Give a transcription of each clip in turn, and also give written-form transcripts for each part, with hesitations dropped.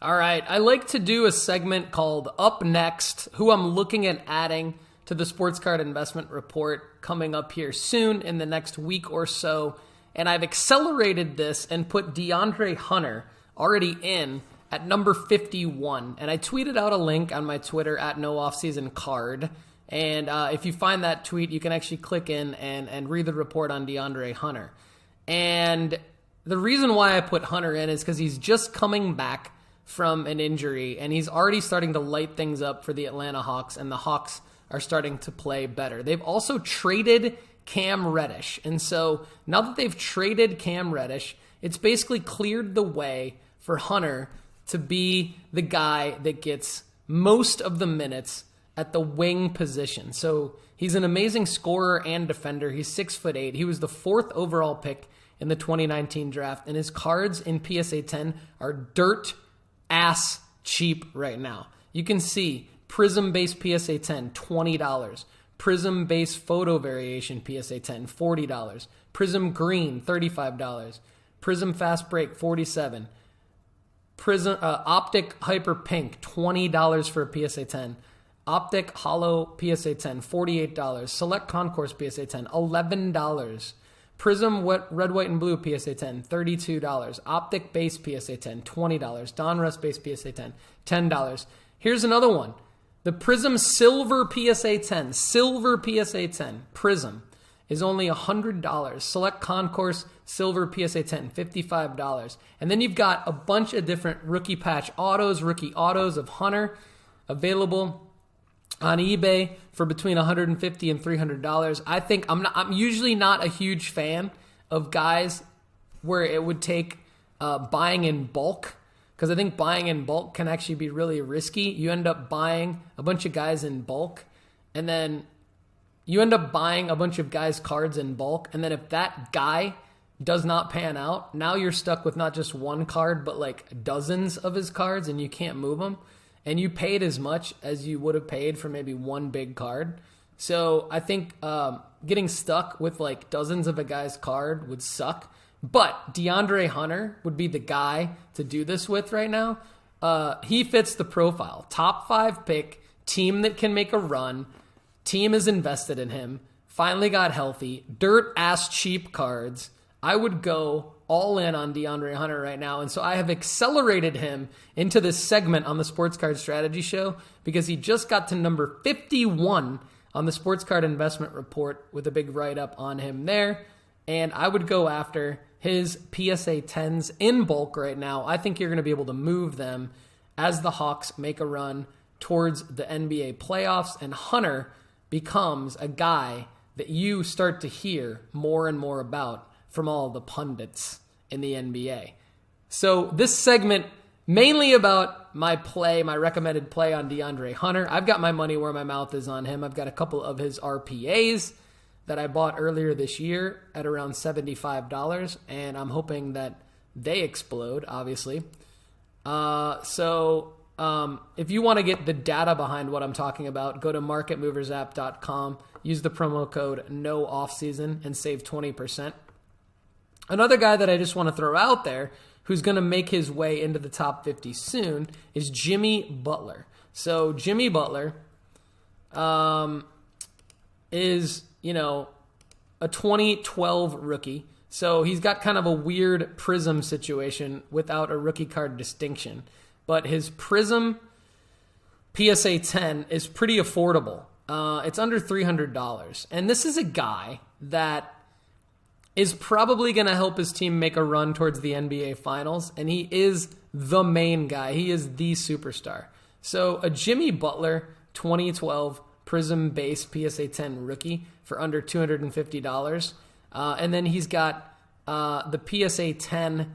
All right, I like to do a segment called Up Next, who I'm looking at adding to the Sports Card Investment Report coming up here soon in the next week or so. And I've accelerated this and put DeAndre Hunter already in at number 51. And I tweeted out a link on my Twitter at NoOffSeasonCard. And if you find that tweet, you can actually click in and read the report on DeAndre Hunter. And the reason why I put Hunter in is because he's just coming back from an injury, and he's already starting to light things up for the Atlanta Hawks, and the Hawks are starting to play better. They've also traded Cam Reddish, and so now that they've traded Cam Reddish, it's basically cleared the way for Hunter to be the guy that gets most of the minutes at the wing position. So he's an amazing scorer and defender. He's 6'8". He was the 4th overall pick in the 2019 draft, and his cards in PSA 10 are dirt ass cheap right now. You can see Prism base PSA 10, $20. Prism base photo variation PSA 10, $40. Prism green, $35. Prism fast break, $47. Prism optic hyper pink, $20 for a PSA 10. Optic hollow PSA 10, $48. Select concourse PSA 10, $11. Prism red, white, and blue PSA 10, $32. Optic base PSA 10, $20. Donruss base PSA 10, $10. Here's another one. The Prism silver PSA 10, Prism is only $100. Select concourse silver PSA 10, $55. And then you've got a bunch of different rookie autos of Hunter available on eBay for between $150 and $300. I think I'm usually not a huge fan of guys where it would take buying in bulk, because I think buying in bulk can actually be really risky. You end up buying a bunch of guys in bulk, and then you end up buying a bunch of guys' cards in bulk, and then if that guy does not pan out, now you're stuck with not just one card, but like dozens of his cards, and you can't move them. And you paid as much as you would have paid for maybe one big card. So I think getting stuck with like dozens of a guy's card would suck. But DeAndre Hunter would be the guy to do this with right now. He fits the profile. Top 5 pick, team that can make a run, team is invested in him, finally got healthy, dirt ass cheap cards. I would go all in on DeAndre Hunter right now. And so I have accelerated him into this segment on the Sports Card Strategy Show because he just got to number 51 on the Sports Card Investment Report with a big write-up on him there. And I would go after his PSA 10s in bulk right now. I think you're going to be able to move them as the Hawks make a run towards the NBA playoffs, and Hunter becomes a guy that you start to hear more and more about from all of the pundits in the NBA. So this segment, mainly about my recommended play on DeAndre Hunter. I've got my money where my mouth is on him. I've got a couple of his RPAs that I bought earlier this year at around $75, and I'm hoping that they explode, obviously. So if you want to get the data behind what I'm talking about, go to marketmoversapp.com, use the promo code NOOFFSEASON, and save 20%. Another guy that I just want to throw out there who's going to make his way into the top 50 soon is Jimmy Butler. So Jimmy Butler is, a 2012 rookie. So he's got kind of a weird Prism situation without a rookie card distinction. But his Prism PSA 10 is pretty affordable. It's under $300. And this is a guy that is probably going to help his team make a run towards the NBA Finals, and he is the main guy. He is the superstar. So a Jimmy Butler 2012 Prism base PSA 10 rookie for under $250. And then he's got the PSA 10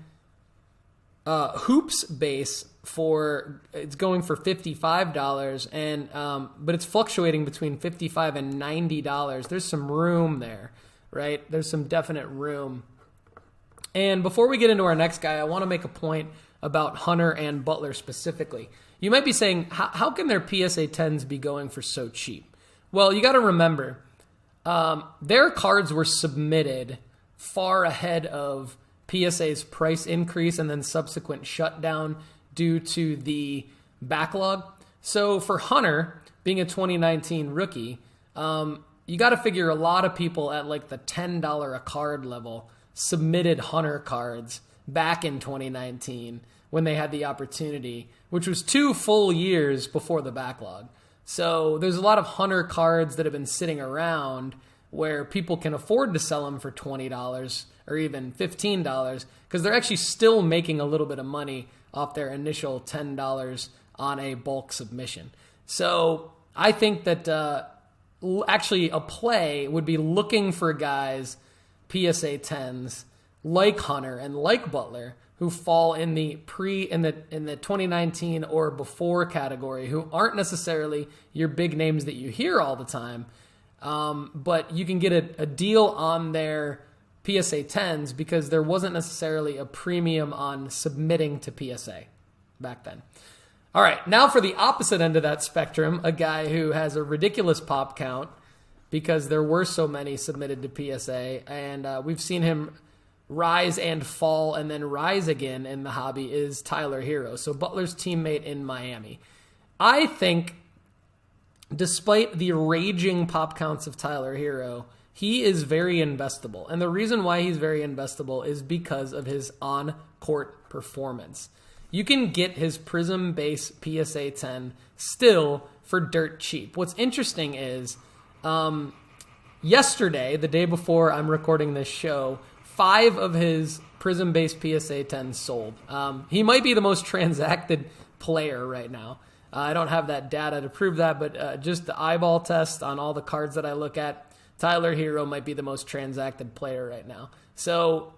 hoops base it's going for $55, and but it's fluctuating between $55 and $90. There's some room there. Right? There's some definite room. And before we get into our next guy, I want to make a point about Hunter and Butler specifically. You might be saying, how can their PSA 10s be going for so cheap? Well, you got to remember, their cards were submitted far ahead of PSA's price increase and then subsequent shutdown due to the backlog. So for Hunter, being a 2019 rookie, you got to figure a lot of people at like the $10 a card level submitted Hunter cards back in 2019 when they had the opportunity, which was 2 full years before the backlog. So there's a lot of Hunter cards that have been sitting around where people can afford to sell them for $20 or even $15 because they're actually still making a little bit of money off their initial $10 on a bulk submission. So I think that actually a play would be looking for guys, PSA 10s, like Hunter and like Butler, who fall in the 2019 or before category, who aren't necessarily your big names that you hear all the time, but you can get a deal on their PSA 10s because there wasn't necessarily a premium on submitting to PSA back then. All right, now for the opposite end of that spectrum, a guy who has a ridiculous pop count because there were so many submitted to PSA, and we've seen him rise and fall and then rise again in the hobby, is Tyler Herro. So Butler's teammate in Miami. I think despite the raging pop counts of Tyler Herro, he is very investable. And the reason why he's very investable is because of his on-court performance. You can get his Prism base PSA 10 still for dirt cheap. What's interesting is yesterday, the day before I'm recording this show, 5 of his Prism base PSA 10s sold. He might be the most transacted player right now. I don't have that data to prove that, but just the eyeball test on all the cards that I look at, Tyler Herro might be the most transacted player right now. So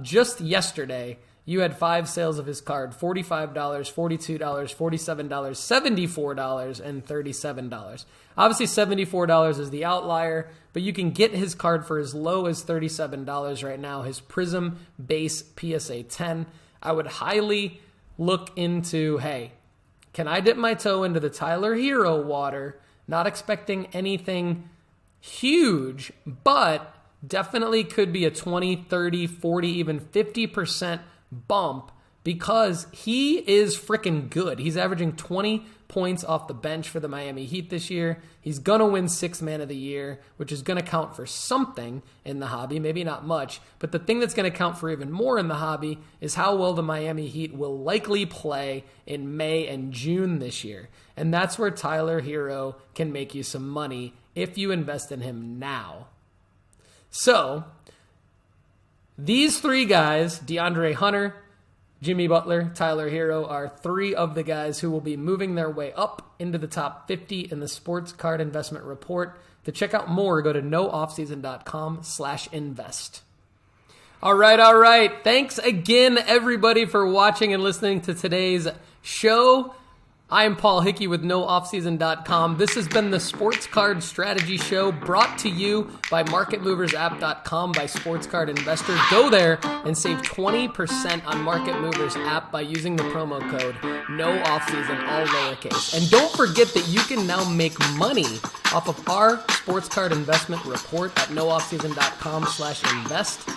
just yesterday, you had 5 sales of his card, $45, $42, $47, $74, and $37. Obviously, $74 is the outlier, but you can get his card for as low as $37 right now, his Prism base PSA 10. I would highly look into, hey, can I dip my toe into the Tyler Herro water? Not expecting anything huge, but definitely could be a 20, 30, 40, even 50% bump because he is freaking good. He's averaging 20 points off the bench for the Miami Heat this year. He's going to win 6th Man of the Year, which is going to count for something in the hobby, maybe not much, but the thing that's going to count for even more in the hobby is how well the Miami Heat will likely play in May and June this year. And that's where Tyler Herro can make you some money if you invest in him now. So these 3 guys, DeAndre Hunter, Jimmy Butler, Tyler Herro, are 3 of the guys who will be moving their way up into the top 50 in the Sports Card Investment Report. To check out more, go to nooffseason.com/invest. All right. Thanks again, everybody, for watching and listening to today's show. I am Paul Hickey with nooffseason.com. This has been the Sports Card Strategy Show brought to you by MarketMoversApp.com by Sports Card Investor. Go there and save 20% on Market Movers app by using the promo code NOOFFSEASON, all lowercase. And don't forget that you can now make money off of our Sports Card Investment Report at nooffseason.com/invest.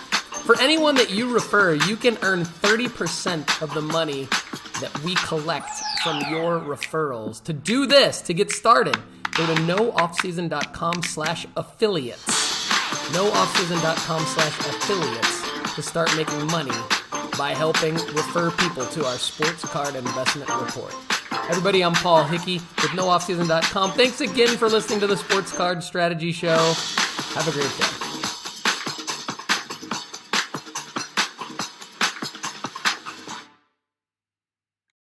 For anyone that you refer, you can earn 30% of the money that we collect from your referrals. To do this, to get started, go to nooffseason.com/affiliates. nooffseason.com/affiliates to start making money by helping refer people to our Sports Card Investment Report. Everybody, I'm Paul Hickey with nooffseason.com. Thanks again for listening to the Sports Card Strategy Show. Have a great day.